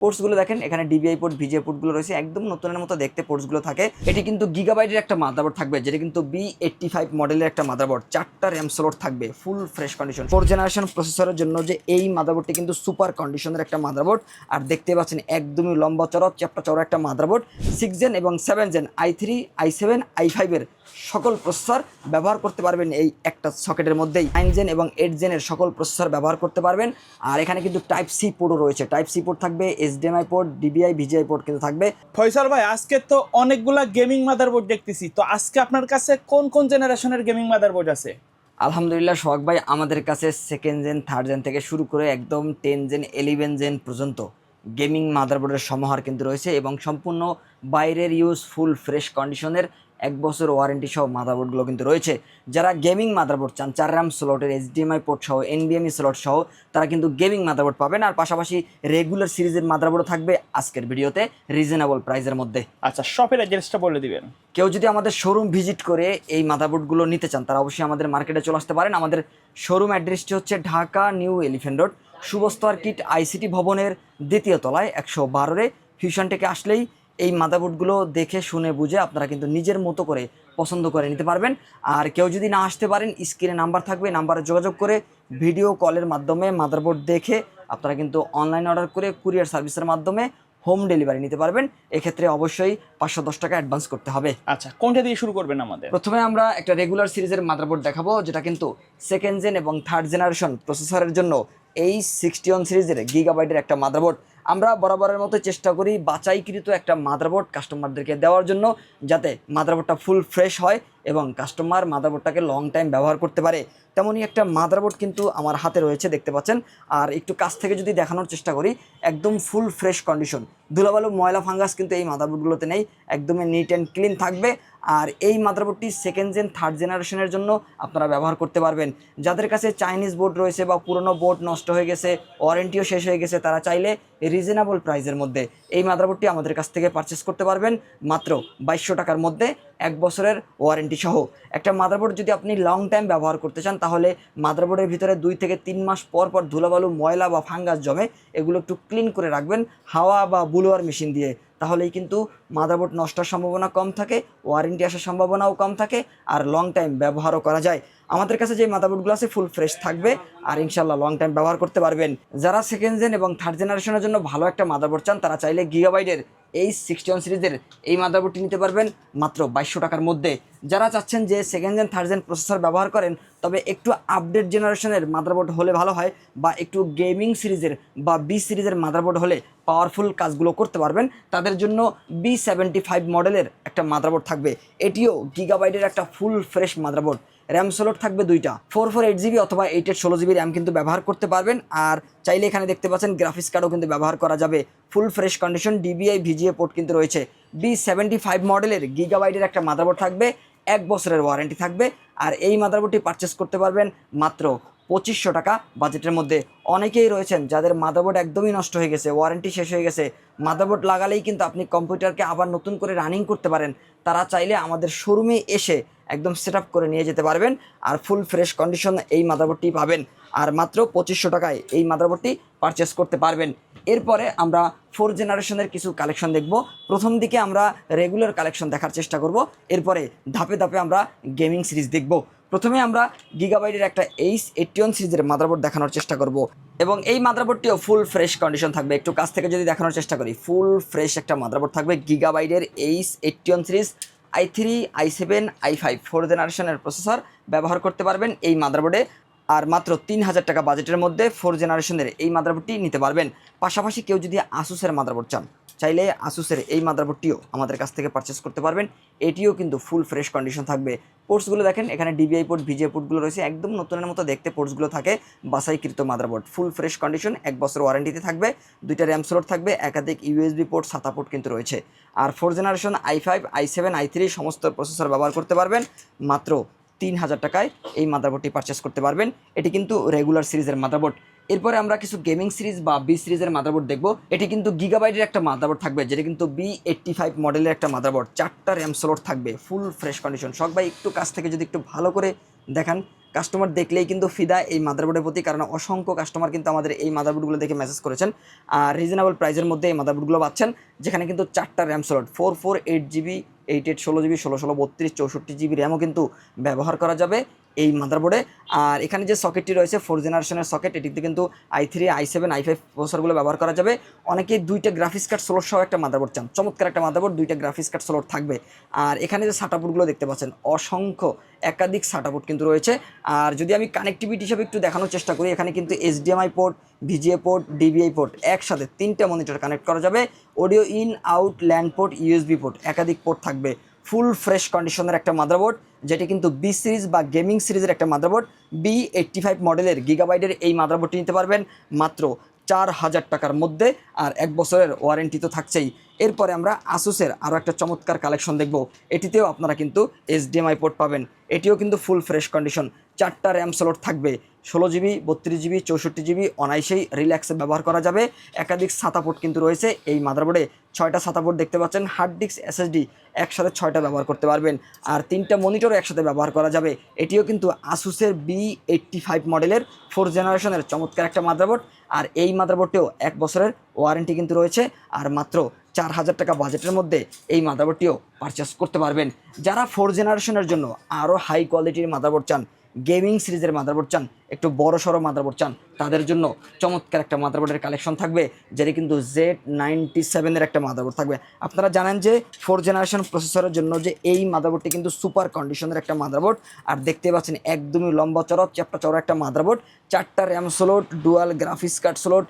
পোর্টসগুলো দেখেন, এখানে DBI port, VGA পোর্টগুলো রয়েছে, একদম নতুনের মতো দেখতে পোর্টসগুলো থাকে। এটি কিন্তু গিগাবাইটের একটা মাদারবোর্ড থাকবে, যেটা কিন্তু B85 মডেলের একটা মাদারবোর্ড। 4টা র্যাম স্লট থাকবে, ফুল ফ্রেশ কন্ডিশন। 4 জেনারেশন প্রসেসরের জন্য যে এই মাদারবোর্ডটি কিন্তু সুপার কন্ডিশনের একটা মাদারবোর্ড। আর দেখতে পাচ্ছেন একদমই লম্বা চড়া, চ্যাপ্টা চড়া একটা মাদারবোর্ড। 6 জেন এবং 7 জেন i3, i7, i5 এর সকল প্রসেসর ব্যবহার করতে পারবেন এই একটা সকেটের মধ্যেই। 9 জেন এবং 8 জেনের সকল প্রসেসর ব্যবহার করতে পারবেন। আর এখানে কিন্তু টাইপ সি পোর্টও রয়েছে, টাইপ সি পোর্ট থাকবে, HDMI পোর্ট, ডিবিআই, ভিজিআই পোর্ট কিন্তু থাকবে। ফয়সাল ভাই, আজকে তো অনেকগুলা গেমিং মাদারবোর্ড দেখতেছি, তো আজকে আপনার কাছে কোন কোন জেনারেশনের গেমিং মাদারবোর্ড আছে? আলহামদুলিল্লাহ সোহাগ ভাই, আমাদের কাছে 2nd জেন, 3rd জেন থেকে শুরু করে একদম 10 জেন, 11 জেন পর্যন্ত গেমিং মাদারবোর্ডের সমাহার কিন্তু রয়েছে, এবং সম্পূর্ণ বাইরের ইউজ, ফুল ফ্রেশ কন্ডিশনের 1 বছর ওয়ারেন্টি সহ মাদারবোর্ডগুলো কিন্তু রয়েছে। যারা গেমিং মাদারবোর্ড চান, 4 RAM স্লটের, HDMI পোর্ট সহ, NVMe স্লট সহ, তারা কিন্তু গেমিং মাদারবোর্ড পাবেন। আর পাশাপাশি রেগুলার সিরিজের মাদারবোর্ড থাকবে আজকের ভিডিওতে রিজনেবল প্রাইসের মধ্যে। আচ্ছা, শপের অ্যাড্রেসটা বলে দিবেন। কেউ যদি আমাদের শোরুম ভিজিট করে এই মাদারবোর্ডগুলো নিতে চান, তারা অবশ্যই আমাদের মার্কেটে চলে আসতে পারেন। আমাদের শোরুম অ্যাড্রেসটি হচ্ছে ঢাকা নিউ এলিফ্যান্ট রোড, শুভস্তর কিট আইসিটি ভবনের 2য় তলায় 112-এ। ফিউশন থেকে আসলেই এই মাদারবোর্ডগুলো দেখে শুনে বুঝে আপনারা কিন্তু নিজের মতো করে পছন্দ করে নিতে পারবেন। আর কেউ যদি না আসতে পারেন, স্ক্রিনে নাম্বার থাকবে, নাম্বারে যোগাযোগ করে ভিডিও কলের মাধ্যমে মাদারবোর্ড দেখে আপনারা কিন্তু অনলাইন অর্ডার করে কুরিয়ার সার্ভিসের মাধ্যমে হোম ডেলিভারি নিতে পারবেন। এক্ষেত্রে অবশ্যই 510 টাকা অ্যাডভান্স করতে হবে। আচ্ছা, কোনটা দিয়ে শুরু করবেন আমাদের? প্রথমে আমরা একটা রেগুলার সিরিজের মাদারবোর্ড দেখাবো, যেটা কিন্তু 2nd জেন এবং 3rd জেনারেশন প্রসেসরের জন্য এই 61 সিরিজের গিগাবাইটের একটা মাদারবোর্ড। আমরা বরাবরের মতো চেষ্টা করি বাছাইকৃত একটা মাদারবোর্ড কাস্টমারদেরকে দেওয়ার জন্য, যাতে মাদারবোর্ডটা ফুল ফ্রেশ হয় এবং কাস্টমার মাদারবোর্ডটাকে লং টাইম ব্যবহার করতে পারে। তেমনই একটা মাদারবোর্ড কিন্তু আমার হাতে রয়েছে, দেখতে পাচ্ছেন। আর একটু কাছ থেকে যদি দেখানোর চেষ্টা করি, একদম ফুল ফ্রেশ কন্ডিশন, ধুলাবালু, ময়লা, ফাঙ্গাস কিন্তু এই মাদারবোর্ডগুলোতে নেই, একদমই নিট অ্যান্ড ক্লিন থাকবে। আর এই মাদারবোর্ডটি 2nd জেন, 3rd জেনারেশনের জন্য আপনারা ব্যবহার করতে পারবেন। যাদের কাছে চাইনিজ বোর্ড রয়েছে বা পুরনো বোর্ড নষ্ট হয়ে গেছে, ওয়ারেন্টিও শেষ হয়ে গেছে, তারা চাইলে রিজনেবল প্রাইসের মধ্যে এই মাদারবোর্ডটি আমাদের কাছ থেকে পারচেস করতে পারবেন মাত্র 2200 টাকার মধ্যে, 1 বছরের ওয়ারেন্টি সহ। একটা মাদারবোর্ড যদি আপনি লং টাইম ব্যবহার করতে চান, তাহলে মাদারবোর্ডের ভিতরে 2 থেকে 3 মাস পর পর ধুলাবালু, ময়লা বা ফাঙ্গাস জমে, এগুলো একটু ক্লিন করে রাখবেন হাওয়া বা ব্লোয়ার মেশিন দিয়ে। তাহলেই কিন্তু মাদারবোর্ড নষ্টের সম্ভাবনা কম থাকে, ওয়ারেন্টি আসার সম্ভাবনাও কম থাকে, আর লং টাইম ব্যবহারও করা যায়। আমাদের কাছে যে মাদারবোর্ডগুলো আছে ফুল ফ্রেশ থাকবে, আর ইনশাল্লাহ লং টাইম ব্যবহার করতে পারবেন। যারা 2nd জেন এবং 3rd জেনারেশনের জন্য ভালো একটা মাদারবোর্ড চান, তারা চাইলে গিগাবাইটের এই 61 সিরিজের এই মাদারবোর্ডটি নিতে পারবেন মাত্র 2200 টাকার মধ্যে। যারা চাচ্ছেন যে 2nd gen, 3rd gen processor ব্যবহার করেন, তবে একটু আপডেট জেনারেশনের মাদারবোর্ড হলে ভালো হয়, বা একটু গেমিং সিরিজের বা বি সিরিজের মাদারবোর্ড হলে পাওয়ারফুল কাজগুলো করতে পারবেন, তাদের জন্য B75 মডেলের একটা মাদারবোর্ড থাকবে। এটিও গিগাবাইটের একটা full fresh motherboard. RAM slot থাকবে 2টা, 448GB অথবা 816GB র্যাম কিন্তু ব্যবহার করতে পারবেন। আর চাইলে এখানে দেখতে পাচ্ছেন গ্রাফিক্স কার্ডও কিন্তু ব্যবহার করা যাবে। ফুল fresh condition, DBI, VGA port কিন্তু রয়েছে। B75 মডেলের গিগাবাইটের একটা মাদারবোর্ড থাকবে, 1 বছরের ওয়ারেন্টি থাকবে। আর এই মাদারবোর্ডটি পারচেস করতে পারবেন মাত্র 2500 টাকা বাজেটের মধ্যে। অনেকেই রয়েছেন যাদের মাদারবোর্ড একদমই নষ্ট হয়ে গেছে, ওয়ারেন্টি শেষ হয়ে গেছে, মাদারবোর্ড লাগালেই কিন্তু আপনি কম্পিউটারকে আবার নতুন করে রানিং করতে পারেন, তারা চাইলে আমাদের শোরুমে এসে একদম সেট আপ করে নিয়ে যেতে পারবেন। আর ফুল ফ্রেশ কন্ডিশন এই মাদারবোর্ডটি পাবেন, আর মাত্র 2500 টাকায় এই মাদারবোর্ডটি পারচেস করতে পারবেন। এরপরে আমরা 4 জেনারেশনের কিছু কালেকশন দেখব। প্রথম দিকে আমরা রেগুলার কালেকশন দেখার চেষ্টা করব, এরপরে ধাপে ধাপে আমরা গেমিং সিরিজ দেখব। প্রথমে আমরা গিগাবাইটের একটা H81 সিরিজের মাদারবোর্ড দেখানোর চেষ্টা করব, এবং এই মাদারবোর্ডটিও ফুল ফ্রেশ কন্ডিশন থাকবে। একটু কাছ থেকে যদি দেখানোর চেষ্টা করি, ফুল ফ্রেশ একটা মাদারবোর্ড থাকবে গিগাবাইটের H81 series, i3, i7, i5 4 জেনারেশনের প্রসেসর ব্যবহার করতে পারবেন এই মাদারবোর্ডে। আর মাত্র 3000 টাকা বাজেটের মধ্যে 4 জেনারেশনের এই মাদারবোর্ডটি নিতে পারবেন। পাশাপাশি কেউ যদি আসুসের মাদারবোর্ড চান, চাইলে আসুসের এই মাদারবোর্ডটিও আমাদের কাছ থেকে পারচেস করতে পারবেন। এটিও কিন্তু ফুল ফ্রেশ কন্ডিশন থাকবে। পোর্টসগুলো দেখেন, এখানে ডিবিআই পোর্ট, ভিজিএ পোর্টগুলো রয়েছে, একদম নতুনের মতো দেখতে পোর্টসগুলো থাকে। বাছাইকৃত মাদারবোর্ড, ফুল ফ্রেশ কন্ডিশন, 1 বছর ওয়ারেন্টিতে থাকবে। 2টা র্যাম স্লট থাকবে, একাধিক ইউএসবি পোর্ট, SATA পোর্ট কিন্তু রয়েছে। আর 4 জেনারেশন i5, i7, i3 সমস্ত প্রসেসর ব্যবহার করতে পারবেন মাত্র 3000 টাকায় এই মাদারবোর্ডটি পারচেস করতে পারবেন। এটি কিন্তু রেগুলার সিরিজের মাদারবোর্ড। এরপরে আমরা কিছু গেমিং সিরিজ বা বি সিরিজের মাদারবোর্ড দেখব। এটি কিন্তু গিগাবাইটের একটা মাদারবোর্ড থাকবে, যেটা কিন্তু B85 মডেলের একটা মাদারবোর্ড। 4টা র্যাম স্লট থাকবে, ফুল ফ্রেশ কন্ডিশন। শখ ভাই, একটু কাছ থেকে যদি একটু ভালো করে দেখান, কাস্টমার দেখলেই কিন্তু ফিদা এই মাদারবোর্ডের প্রতি, কারণ অসংখ্য কাস্টমার কিন্তু আমাদের এই মাদারবোর্ডগুলো দেখে মেসেজ করেছেন। আর রিজনেবল প্রাইসের মধ্যে এই মাদারবোর্ডগুলো পাচ্ছেন, যেখানে কিন্তু 4টা RAM slot, 448GB, 88, 16GB, 16, 32, 64GB র্যামও কিন্তু ব্যবহার করা যাবে এই মাদারবোর্ডে। আর এখানে যে সকেটটি রয়েছে 4 জেনারেশনের সকেট, এটিতে কিন্তু i3, i7, i5 প্রসেসরগুলো ব্যবহার করা যাবে। অনেকেই 2টা গ্রাফিক্স কার্ড স্লট সহ একটা মাদারবোর্ড চান, চমৎকার একটা মাদারবোর্ড, 2টা গ্রাফিক্স কার্ড স্লট থাকবে। আর এখানে যে সাটাবোর্ডগুলো দেখতে পাচ্ছেন, অসংখ্য একাধিক সাটাবোর্ড কিন্তু রয়েছে। আর যদি আমি কানেক্টিভিটি হিসাবে একটু দেখানোর চেষ্টা করি, এখানে কিন্তু HDMI port, VGA port, DVI port একসাথে 3টা মনিটর কানেক্ট করা যাবে। Audio in out, land port, USB port, একাধিক পোর্ট থাকবে। ফুল ফ্রেশ কন্ডিশনের একটা মাদারবোর্ড, যেটি কিন্তু বি সিরিজ বা গেমিং সিরিজের একটা মাদারবোর্ড। B85 মডেলের গিগাবাইটের এই মাদারবোর্ডটি নিতে পারবেন মাত্র 4000 টাকার মধ্যে, আর 1 বছরের ওয়ারেন্টি তো থাকছেই। এরপরে আমরা আসুসের আরও একটা চমৎকার কালেকশন দেখব। এটিতেও আপনারা কিন্তু HDMI পোর্ট পাবেন, এটিও কিন্তু ফুল ফ্রেশ কন্ডিশন। 4টা র্যাম স্লট থাকবে, 16GB, 32GB, 64GB অনায়াসেই রিল্যাক্সে ব্যবহার করা যাবে। একাধিক সাতা পোর্ট কিন্তু রয়েছে এই মাদারবোর্ডে, 6টা সাতা পোর্ট দেখতে পাচ্ছেন। হার্ড ডিস্ক, SSD একসাথে 6টা ব্যবহার করতে পারবেন, আর 3টা মনিটরও একসাথে ব্যবহার করা যাবে। এটিও কিন্তু আসুসের B85 মডেলের 4 জেনারেশনের চমৎকার একটা মাদারবোর্ড। আর এই মাদারবোর্ডটিও 1 বছরের ওয়ারেন্টি কিন্তু রয়েছে। আর মাত্র 4000 টাকা বাজেটের মধ্যে এই মাদারবোর্ডটিও পারচেস করতে পারবেন। যারা 4 জেনারেশনের জন্য আরও হাই কোয়ালিটির মাদারবোর্ড চান, গেমিং সিরিজের মাদারবোর্ড চান, একটু বড় সড়ো মাদারবোর্ড চান, তাদের জন্য চমৎকার একটা মাদারবোর্ডের কালেকশন থাকবে, যেটি কিন্তু Z97 একটা মাদারবোর্ড থাকবে। আপনারা জানেন যে 4 জেনারেশন প্রসেসরের জন্য যে এই মাদারবোর্ডটি কিন্তু সুপার কন্ডিশনের একটা মাদারবোর্ড। আর দেখতে পাচ্ছেন একদমই লম্বা চড়া, চ্যাপ্টা চড়া একটা মাদারবোর্ড। 4টা RAM slot, dual graphics card slot,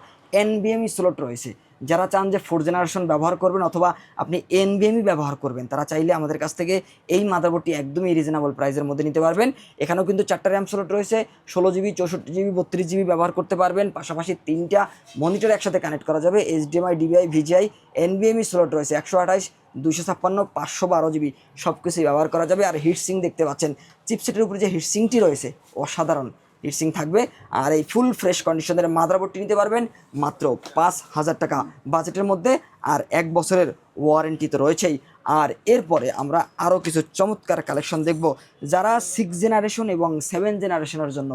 NVMe slot রয়েছে। যারা চান যে 4 জেনারেশন ব্যবহার করবেন অথবা আপনি NVMe ব্যবহার করবেন, তারা চাইলে আমাদের কাছ থেকে এই মাদারবোর্ডটি একদমই রিজনেবল প্রাইসের মধ্যে নিতে পারবেন। এখানেও কিন্তু 4টা র্যাম স্লট রয়েছে, 16GB, 64GB, 32GB ব্যবহার করতে পারবেন। পাশাপাশি 3টা মনিটর একসাথে কানেক্ট করা যাবে। HDMI, DVI, VGI, NVMe slot রয়েছে 128, 256, 512GB সব কিছুই ব্যবহার করা যাবে। আর হিটসিং দেখতে পাচ্ছেন, চিপসেটের উপরে যে হিটসিংটি রয়েছে অসাধারণ হিটসিং থাকবে। আর এই ফুল ফ্রেশ কন্ডিশনের মাদারবোর্ডটি নিতে পারবেন মাত্র 5000 টাকা বাজেটের মধ্যে, আর 1 বছরের ওয়ারেন্টি তো রয়েছেই। আর এরপরে আমরা আরও কিছু চমৎকার কালেকশন দেখব। যারা 6 জেনারেশন এবং 7 জেনারেশনের জন্য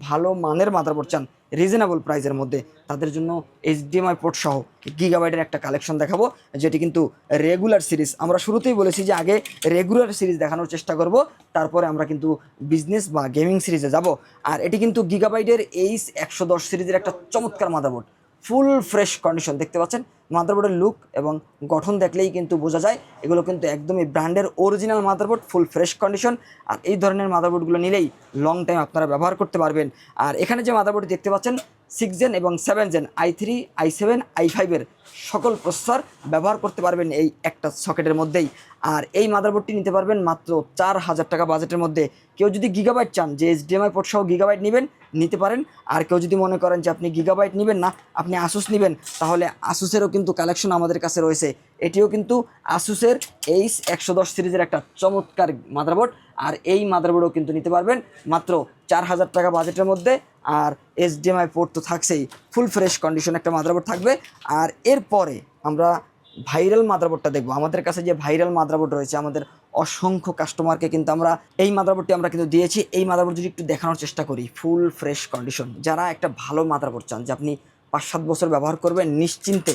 ভালো মানের মাদারবোর্ড চান রিজনেবল প্রাইসের মধ্যে, তাদের জন্য HDMI পোর্ট সহ গিগাবাইটের একটা কালেকশন দেখাবো, যেটি কিন্তু রেগুলার সিরিজ। আমরা শুরুতেই বলেছি যে আগে রেগুলার সিরিজ দেখানোর চেষ্টা করব, তারপরে আমরা কিন্তু বিজনেস বা গেমিং সিরিজে যাব। আর এটি কিন্তু গিগাবাইটের H110 সিরিজের একটা চমৎকার মাদারবোর্ড, ফুল ফ্রেশ কন্ডিশন। দেখতে পাচ্ছেন মাদারবোর্ডের লুক এবং গঠন দেখলেই কিন্তু বোঝা যায় এগুলো কিন্তু একদমই ব্র্যান্ডের original motherboard, full fresh condition. আর এই ধরনের মাদারবোর্ডগুলো নিলেই লং টাইম আপনারা ব্যবহার করতে পারবেন। আর এখানে যে মাদারবোর্ড দেখতে পাচ্ছেন 6 জেন এবং 7 জেন, i3, i7, i5 সকল প্রসেসর ব্যবহার করতে পারবেন এই একটা সকেটের মধ্যেই। আর এই মাদারবোর্ডটি নিতে পারবেন মাত্র 4000 টাকা বাজেটের মধ্যে। কেউ যদি গিগাবাইট চান, যে HDMI পোর্ট সহ গিগাবাইট নেবেন, নিতে পারেন। আর কেউ যদি মনে করেন যে আপনি গিগাবাইট নেবেন না, আপনি আসুস নেবেন, তাহলে আসুসেরও কিন্তু কালেকশন আমাদের কাছে রয়েছে। এটিও কিন্তু আসুসের H110 সিরিজের একটা চমৎকার মাদারবোর্ড। আর এই মাদারবোর্ডও কিন্তু নিতে পারবেন মাত্র 4000 টাকা বাজেটের মধ্যে। আর HDMI পোর্ট তো থাকছেই, ফুল ফ্রেশ কন্ডিশন একটা মাদারবোর্ড থাকবে। আর এরপরে আমরা ভাইরাল মাদারবোর্ডটা দেখবো। আমাদের কাছে যে ভাইরাল মাদারবোর্ড রয়েছে, আমাদের অসংখ্য কাস্টমারকে কিন্তু আমরা এই মাদারবোর্ডটি আমরা কিন্তু দিয়েছি। এই মাদারবোর্ড যদি একটু দেখানোর চেষ্টা করি, ফুল ফ্রেশ কন্ডিশন। যারা একটা ভালো মাদারবোর্ড চান, যে আপনি 5-7 বছর ব্যবহার করবেন নিশ্চিন্তে,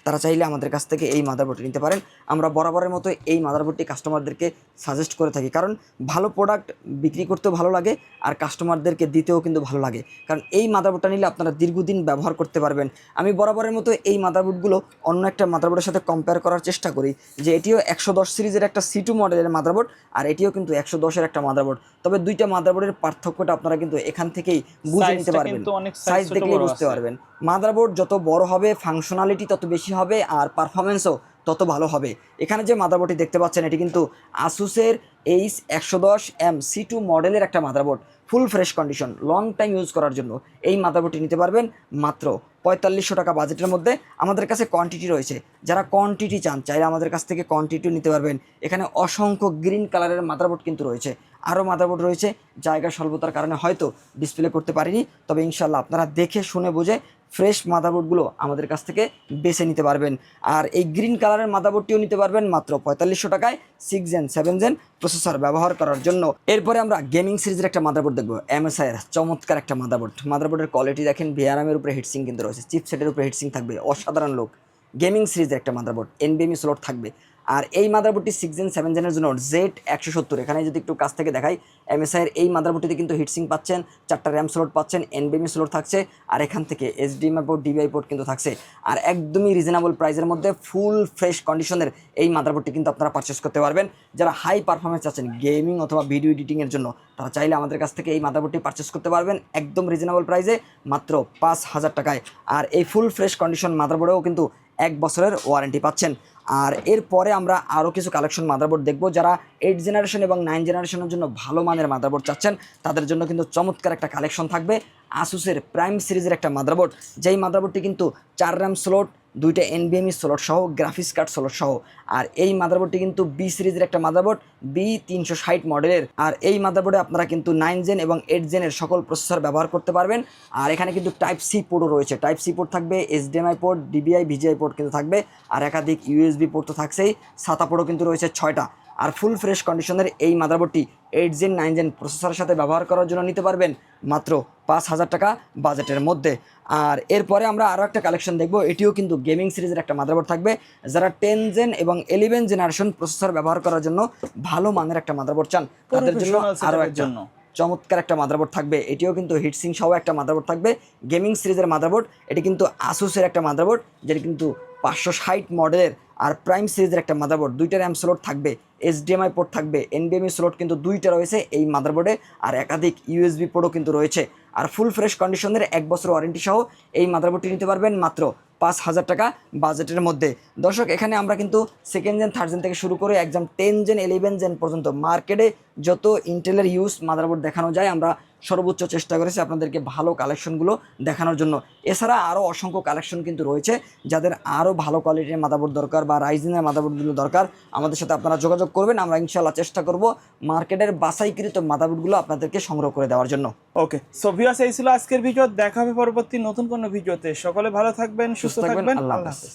তারা চাইলে আমাদের কাছ থেকে এই মাদারবোর্ডটি নিতে পারেন। আমরা বরাবরের মতো এই মাদারবোর্ডটি কাস্টমারদেরকে সাজেস্ট করে থাকি, কারণ ভালো প্রোডাক্ট বিক্রি করতেও ভালো লাগে আর কাস্টমারদেরকে দিতেও কিন্তু ভালো লাগে। কারণ এই মাদারবোর্ডটা নিলে আপনারা দীর্ঘদিন ব্যবহার করতে পারবেন। আমি বরাবরের মতো এই মাদারবোর্ডগুলো অন্য একটা মাদারবোর্ডের সাথে কম্পেয়ার করার চেষ্টা করি, যে এটিও 110 সিরিজের একটা C2 মডেলের মাদারবোর্ড, আর এটিও কিন্তু 110-এর একটা মাদারবোর্ড। তবে দুইটা মাদারবোর্ডের পার্থক্যটা আপনারা কিন্তু এখান থেকেই বুঝে নিতে পারবেন, সাইজ দেখলেই বুঝতে পারবেন। মাদারবোর্ড যত বড় হবে, ফাংশনালিটি তত বেশি হবে, আর পারফরমেন্সও তত ভালো হবে। এখানে যে মাদারবোর্ডটি দেখতে পাচ্ছেন, এটি কিন্তু আসুসের H110M C2 মডেলের একটা motherboard, full fresh condition, long time use করার জন্য এই মাদারবোর্ডটি নিতে পারবেন মাত্র 4500 টাকা বাজেটের মধ্যে। আমাদের কাছে কোয়ান্টিটি রয়েছে, যারা কোয়ান্টিটি চান চাইলে আমাদের কাছ থেকে কোয়ান্টিটিও নিতে পারবেন। এখানে অসংখ্য গ্রিন কালারের মাদারবোর্ড কিন্তু রয়েছে, আরও মাদারবোর্ড রয়েছে। জায়গা স্বল্পতার কারণে হয়তো ডিসপ্লে করতে পারিনি, তবে ইনশাল্লাহ আপনারা দেখে শুনে বুঝে ফ্রেশ মাদারবোর্ডগুলো আমাদের কাছ থেকে বেছে নিতে পারবেন। আর এই গ্রিন কালারের মাদারবোর্ডটিও নিতে পারবেন মাত্র 4500 টাকায় 6 জেন 7 জেন প্রসেসর ব্যবহার করার জন্য। এরপরে আমরা গেমিং সিরিজের একটা মাদারবোর্ড দেখবো, MSI এর চমৎকার একটা মাদারবোর্ডের কোয়ালিটি দেখেন, VRAM-এর উপরে হিটসিং কিন্তু রয়েছে, চিপসেটের উপরে হিটসিং থাকবে, অসাধারণ লোক। গেমিং সিরিজের একটা মাদারবোর্ড, NVMe স্লট থাকবে। আর এই মাদারবোর্ডটি 6 জেন 7 জেনের জন্য Z170, এখানে যদি একটু কাছ থেকে দেখাই, MSI এর এই মাদারবোর্ডটিতে কিন্তু হিটসিং পাচ্ছেন, 4টা RAM স্লট পাচ্ছেন, NVMe স্লট থাকছে, আর এখান থেকে HDMI পোর্ট, DVI পোর্ট কিন্তু থাকছে। আর একদমই রিজনেবল প্রাইসের মধ্যে ফুল ফ্রেশ কন্ডিশনের এই মাদারবোর্ডটি কিন্তু আপনারা পারচেস করতে পারবেন। যারা হাই পারফরমেন্স চাচ্ছেন গেমিং অথবা ভিডিও এডিটিংয়ের জন্য, তারা চাইলে আমাদের কাছ থেকে এই মাদারবোর্ডটি পারচেস করতে পারবেন একদম রিজনেবল প্রাইসে মাত্র 5000 টাকায়। আর এই ফুল ফ্রেশ কন্ডিশন মাদারবোর্ডেও কিন্তু 1 বছরের ওয়ারেন্টি পাচ্ছেন। আর এরপরে আমরা আরও কিছু কালেকশন মাদারবোর্ড দেখব। যারা 8 জেনারেশন এবং 9 জেনারেশনের জন্য ভালো মানের মাদারবোর্ড চাচ্ছেন, তাদের জন্য কিন্তু চমৎকার একটা কালেকশন থাকবে। আসুসের প্রাইম সিরিজের একটা মাদারবোর্ড, যেই মাদারবোর্ডটি কিন্তু 4 RAM স্লট, 2টা NVMe স্লট সহ, গ্রাফিক্স কার্ড স্লট সহ। আর এই মাদারবোর্ডটি কিন্তু B সিরিজের একটা মাদারবোর্ড, B360 মডেলের। আর এই মাদারবোর্ডে আপনারা কিন্তু 9 জেন এবং 8 জেনের সকল প্রসেসর ব্যবহার করতে পারবেন। আর এখানে কিন্তু Type-C পোর্টও রয়েছে, Type-C পোর্ট থাকবে, HDMI port, DVI VGA port কিন্তু থাকবে, আর একাধিক USB পোর্ট তো থাকছেই, SATA পোর্টও কিন্তু রয়েছে 6টা। আর ফুল ফ্রেশ কন্ডিশনের এই মাদারবোর্ডটি 8 জেন 9 জেন প্রসেসরের সাথে ব্যবহার করার জন্য নিতে পারবেন মাত্র 5000 টাকা বাজেটের মধ্যে। আর এরপরে আমরা আরও একটা কালেকশন দেখব, এটিও কিন্তু গেমিং সিরিজের একটা মাদারবোর্ড থাকবে। যারা 10 জেন এবং 11 জেনারেশন প্রসেসর ব্যবহার করার জন্য ভালো মানের একটা মাদারবোর্ড চান, তাদের জন্য আরও একটা চমৎকার একটা মাদারবোর্ড থাকবে। এটিও কিন্তু হিটসিং সহ একটা মাদারবোর্ড থাকবে, গেমিং সিরিজের মাদারবোর্ড। এটি কিন্তু আসুসের একটা মাদারবোর্ড, যেটি কিন্তু 560 মডেলের। আর প্রাইম সিরিজের একটা মাদারবোর্ড, 2টা RAM স্লট থাকবে, HDMI পোর্ট থাকবে, NVMe স্লট কিন্তু 2টা রয়েছে এই মাদারবোর্ডে, আর একাধিক USB পোর্টও কিন্তু রয়েছে। আর ফুল ফ্রেশ কন্ডিশনের 1 বছর ওয়ারেন্টি সহ এই মাদারবোর্ডটি নিতে পারবেন মাত্র 5000 টাকা বাজেটের মধ্যে। দর্শক, এখানে আমরা কিন্তু 2nd জেন 3rd জেন থেকে শুরু করে একদম 10 জেন 11 জেন পর্যন্ত মার্কেটে যত ইন্টেলের ইউজ মাদারবোর্ড দেখানো যায়, আমরা সর্বোচ্চ চেষ্টা করেছি আপনাদেরকে ভালো কালেকশনগুলো দেখানোর জন্য। এছাড়া আরও অসংখ্য কালেকশন কিন্তু রয়েছে। যাদের আরও ভালো কোয়ালিটির মাদারবোর্ড দরকার বা রাইজেনের মাদারবোর্ডগুলো দরকার, আমাদের সাথে আপনারা যোগাযোগ করবেন। আমরা ইনশাআল্লাহ চেষ্টা করব মার্কেটের বাছাইকৃত মাদারবোর্ডগুলো আপনাদেরকে সংগ্রহ করে দেওয়ার জন্য। ওকে, সো ভিউয়ার্স, এই ছিল আজকের ভিডিও। দেখা হবে পরবর্তী নতুন কোনো ভিডিওতে। সকলে ভালো থাকবেন, সুস্থ থাকবেন। আল্লাহ হাফেজ।